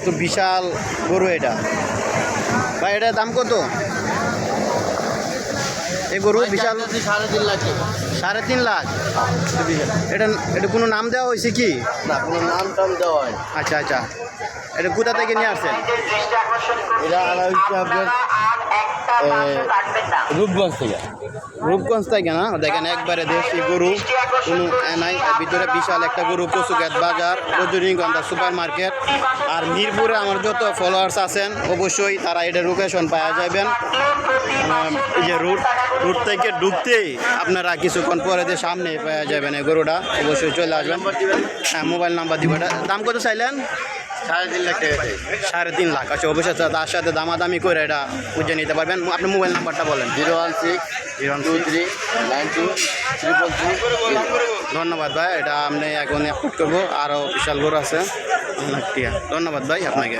তো বিশাল গরু এটা ভাই, এটার দাম কত? এই গরু বিশাল 3.5 লাখ টাকা। 3.5 লাখ। এটা এটা কোনো নাম দেওয়া হয়েছে কি? না, কোনো নাম টাম দেওয়া হয় না। আচ্ছা আচ্ছা, এটা কোথা থেকে নিয়ে আসছেন? এটা আনা হচ্ছে আপনার রূপগঞ্জ থেকে। রূপগঞ্জ থেকে না? দেখেন একবারে দেশি গরু, কোনো নাই। ভিতরে বিশাল একটা গরু, কচুঘাট বাজার, রজনীগন্ধা সুপার মার্কেট। আর মিরপুরে আমার যত ফলোয়ার্স আছেন অবশ্যই তারা এটা লোকেশন পাওয়া যাবেন। এই যে রুট থেকে ঢুকতেই আপনারা কিছুক্ষণ পরে যে সামনে পাওয়া যাবেন এই গরুটা, অবশ্যই চলে আসবেন। হ্যাঁ, মোবাইল নাম্বার দিব। এটা দাম কত চাইলেন? 3.5 লাখ টাকা। 3.5 লাখ। আচ্ছা, অবশ্যই তার সাথে দামাদামি করে এটা বুঝে নিতে পারবেন। আপনি মোবাইল নাম্বারটা বলেন। 016239333। ধন্যবাদ ভাই, এটা আপনি এখন আপলোড করবো। আরও বিশাল গরু আছে। ধন্যবাদ ভাই আপনাকে।